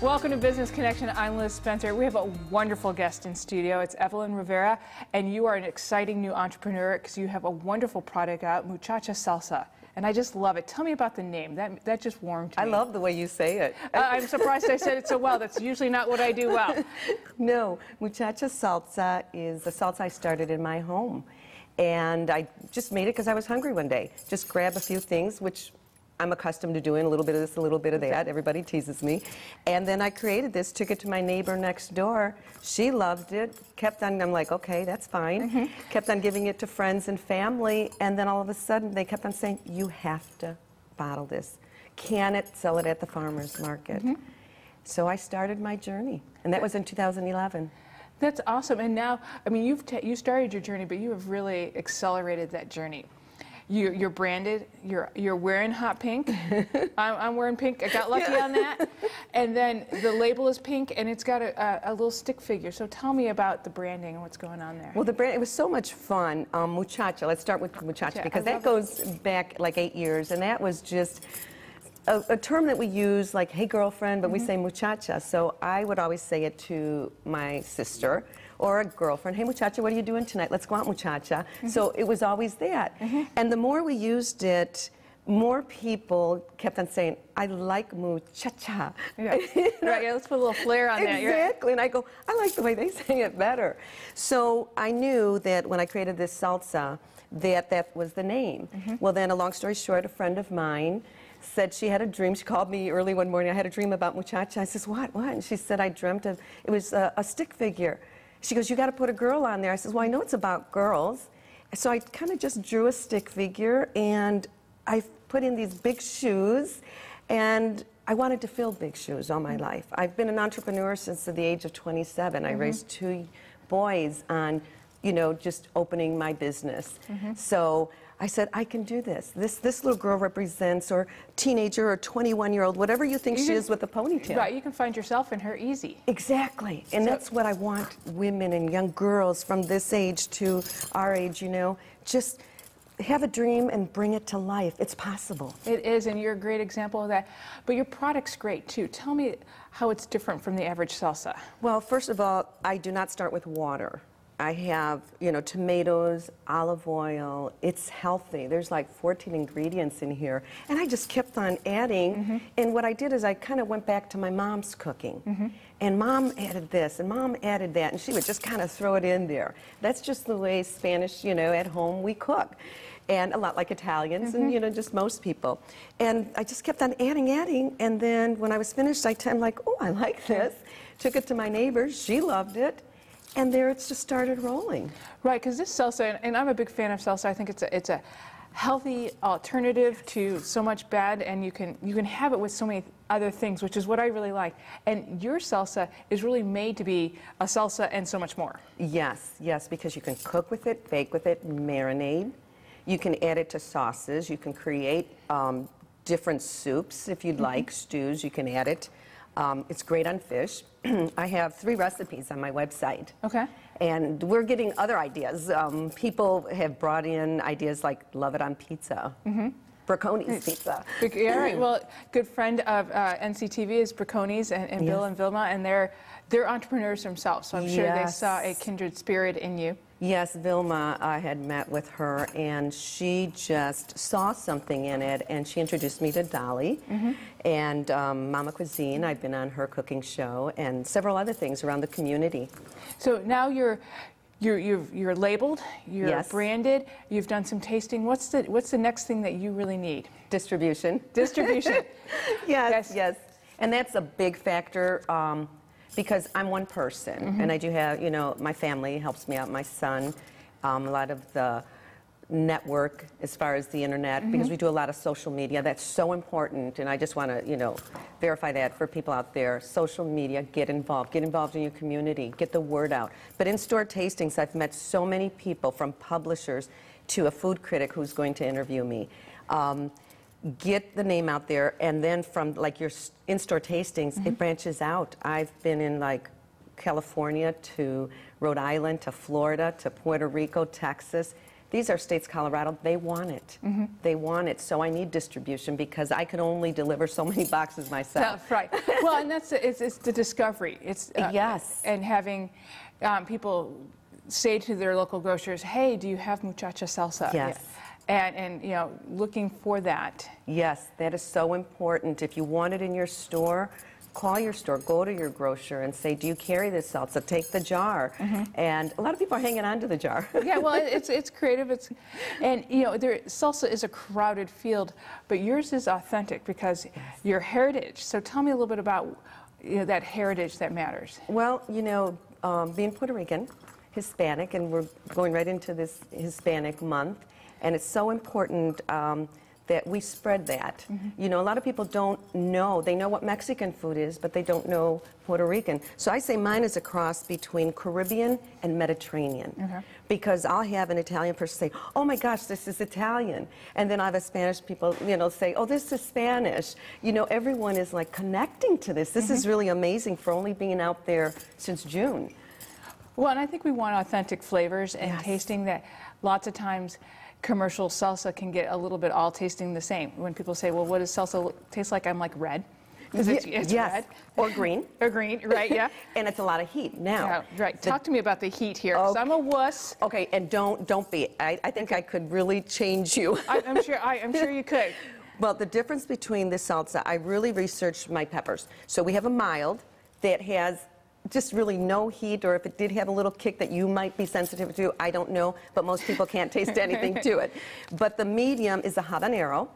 Welcome to Business Connection. I'm Liz Spencer. We have a wonderful guest in studio. It's Evelyn Rivera, and you are an exciting new entrepreneur because you have a wonderful product out, Muchacha Salsa. And I just love it. Tell me about the name. That just warmed me. I love the way you say it. I'm surprised I said it so well. That's usually not what I do well. No, Muchacha Salsa is a salsa I started in my home. And I just made it because I was hungry one day. Just grab a few things, which I'm accustomed to doing, a little bit of this, a little bit of that. Everybody teases me. And then I created this, took it to my neighbor next door. She loved it, kept on, I'm like, okay, that's fine. Kept on giving it to friends and family, and then all of a sudden they kept on saying, you have to bottle this. Can it, sell it at the farmer's market. So I started my journey, and that was in 2011. That's awesome. And now, I mean, you started your journey, but you have really accelerated that journey. You're branded. You're wearing hot pink. I'm wearing pink. I got lucky on that. And then the label is pink, and it's got a little stick figure. So tell me about the branding and what's going on there. Well, the brand, it was so much fun. Muchacha. Let's start with Muchacha because that goes back like 8 years, and that was just a term that we use like, hey, girlfriend, but we say muchacha. So I would always say it to my sister or a girlfriend, hey, muchacha, what are you doing tonight? Let's go out, muchacha. So it was always that. And the more we used it, more people kept on saying, I like muchacha. Right, yeah, let's put a little flair on that. Exactly, and I go, I like the way they say it better. So I knew that when I created this salsa, that was the name. Well, then, a long story short, a friend of mine said she had a dream. She called me early one morning. I had a dream about muchacha. I says, what? And she said, I dreamt of, it was a stick figure. She goes, you got to put a girl on there. I says, well, I know it's about girls. So I kind of just drew a stick figure, and I put in these big shoes, and I wanted to fill big shoes all my life. I've been an entrepreneur since the age of 27. I raised 2 boys on, you know, just opening my business. So I said, I can do this. This little girl represents, or teenager, or 21-year-old, whatever you think she is with a ponytail. Right, you can find yourself in her easy. Exactly, and that's what I want women and young girls from this age to our age, you know, just have a dream and bring it to life. It's possible. It is, and you're a great example of that. But your product's great, too. Tell me how it's different from the average salsa. Well, first of all, I do not start with water. I have, you know, tomatoes, olive oil. It's healthy. There's like 14 ingredients in here. And I just kept on adding. And what I did is I kind of went back to my mom's cooking. And Mom added this, and Mom added that, and she would just kind of throw it in there. That's just the way Spanish, you know, at home we cook. And a lot like Italians and, you know, just most people. And I just kept on adding. And then when I was finished, I'm like, oh, I like this. Took it to my neighbor. She loved it. And there it's just started rolling. Right, because this salsa, and I'm a big fan of salsa, I think it's a healthy alternative to so much bad, and you can have it with so many other things, which is what I really like. And your salsa is really made to be a salsa and so much more. Yes, yes, because you can cook with it, bake with it, marinade. You can add it to sauces. You can create different soups if you'd like, stews, you can add it. It's great on fish. I have 3 recipes on my website. Okay. And we're getting other ideas. People have brought in ideas like love it on pizza. Braconi's pizza. Yeah, right. Well, good friend of NCTV is Braconi's and Bill and Vilma, and they're entrepreneurs themselves, so I'm sure they saw a kindred spirit in you. Yes, Vilma, I had met with her, and she just saw something in it, and she introduced me to Dolly and Mama Cuisine. I've been on her cooking show and several other things around the community. So now you're labeled, you're branded, you've done some tasting. What's the next thing that you really need? Distribution. Distribution. Yes. And that's a big factor. Because I'm one person, and I do have, you know, my family helps me out, my son, a lot of the network as far as the internet, because we do a lot of social media. That's so important, and I just want to, you know, verify that for people out there. Social media, get involved in your community, get the word out. But in-store tastings, I've met so many people, from publishers to a food critic who's going to interview me. Get the name out there, and then from like your in-store tastings, it branches out. I've been in like California to Rhode Island to Florida to Puerto Rico, Texas. these are states, Colorado, they want it. They want it, so I need distribution because I can only deliver so many boxes myself. That's right. Well, and that's it's the discovery. It's yes. And having people say to their local grocers, "Hey, do you have Muchacha Salsa?" Yes. And you know, looking for that. Yes, that is so important. If you want it in your store, call your store, go to your grocer and say, do you carry this salsa? Take the jar. And a lot of people are hanging on to the jar. Yeah, well, it's creative. And you know, salsa is a crowded field, but yours is authentic because your heritage. So tell me a little bit about that heritage that matters. Well, you know, being Puerto Rican, Hispanic, and we're going right into this Hispanic month, and it's so important that we spread that. You know, a lot of people don't know. They know what Mexican food is, but they don't know Puerto Rican. So I say mine is a cross between Caribbean and Mediterranean. Because I'll have an Italian person say, oh my gosh, this is Italian. And then I have a Spanish people, you know, say, oh, this is Spanish. You know, everyone is like connecting to this. This is really amazing for only being out there since June. Well, and I think we want authentic flavors and tasting that. Lots of times commercial salsa can get a little bit all tasting the same. When people say, well, what does salsa taste like? I'm like, red. Because it's red. Or green. Or green, right, yeah. And it's a lot of heat. Now, yeah, right. Talk to me about the heat here, because I'm a wuss. Okay, and don't be. I think I could really change you. I'm sure you could. Well, the difference between this salsa, I really researched my peppers. So we have a mild that has just really no heat, or if it did have a little kick that you might be sensitive to, I don't know, but most people can't taste anything to it. But the medium is a habanero,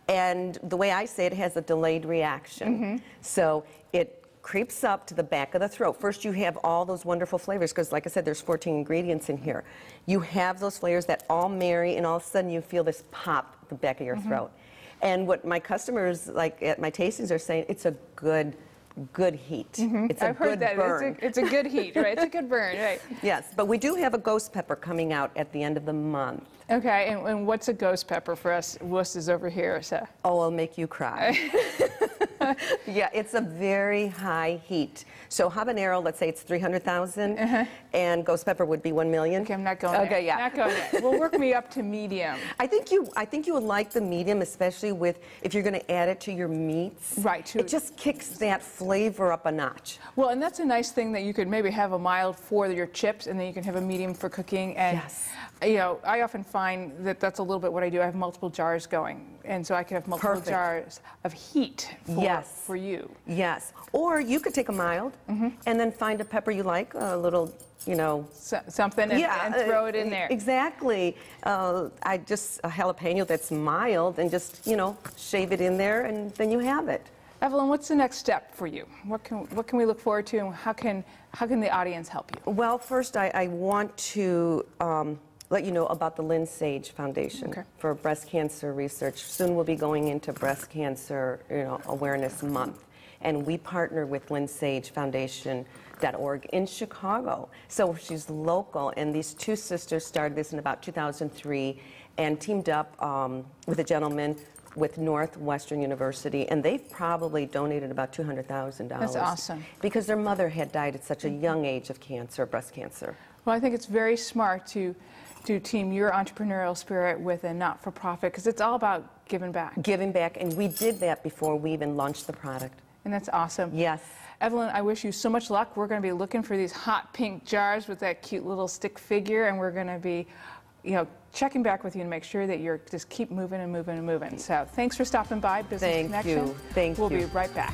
and the way I say it, has a delayed reaction. So it creeps up to the back of the throat. First you have all those wonderful flavors, because like I said, there's 14 ingredients in here. You have those flavors that all marry, and all of a sudden you feel this pop at the back of your throat. And what my customers, like at my tastings, are saying, it's a good heat. It's a I've heard good that. burn. It's a good heat, right? It's a good burn, right? Yes, but we do have a ghost pepper coming out at the end of the month. Okay, and what's a ghost pepper for us wusses over here? So. Oh, I'll make you cry. Yeah, it's a very high heat. So habanero, let's say it's 300,000, and ghost pepper would be 1 million. Okay, I'm not going there. Okay, yeah. Not going there. Well, work me up to medium. I think you would like the medium, especially with if you're going to add it to your meats. Right. It just kicks that flavor up a notch. Well, and that's a nice thing that you could maybe have a mild for your chips, and then you can have a medium for cooking. And you know, I often find that that's a little bit what I do. I have multiple jars going, and so I could have multiple jars of heat for you. Yes. Or you could take a mild and then find a pepper you like, a little, you know, something, and throw it in there. Exactly. A jalapeno that's mild, and just, you know, shave it in there, and then you have it. Evelyn, what's the next step for you? What can we look forward to, and how can the audience help you? Well, first I want to let you know about the Lynn Sage Foundation for breast cancer research. Soon we'll be going into breast cancer, you know, awareness month, and we partner with LynnSageFoundation.org in Chicago. So she's local, and these two sisters started this in about 2003 and teamed up with a gentleman with Northwestern University, and they've probably donated about $200,000. That's awesome. Because their mother had died at such a young age of cancer, breast cancer. Well, I think it's very smart to team your entrepreneurial spirit with a not-for-profit, because it's all about giving back. Giving back, and we did that before we even launched the product. And that's awesome. Yes. Evelyn, I wish you so much luck. We're going to be looking for these hot pink jars with that cute little stick figure, and we're going to be, you know, checking back with you to make sure that you're just keep moving and moving and moving. So thanks for stopping by, Business Connection. Thank you. We'll be right back.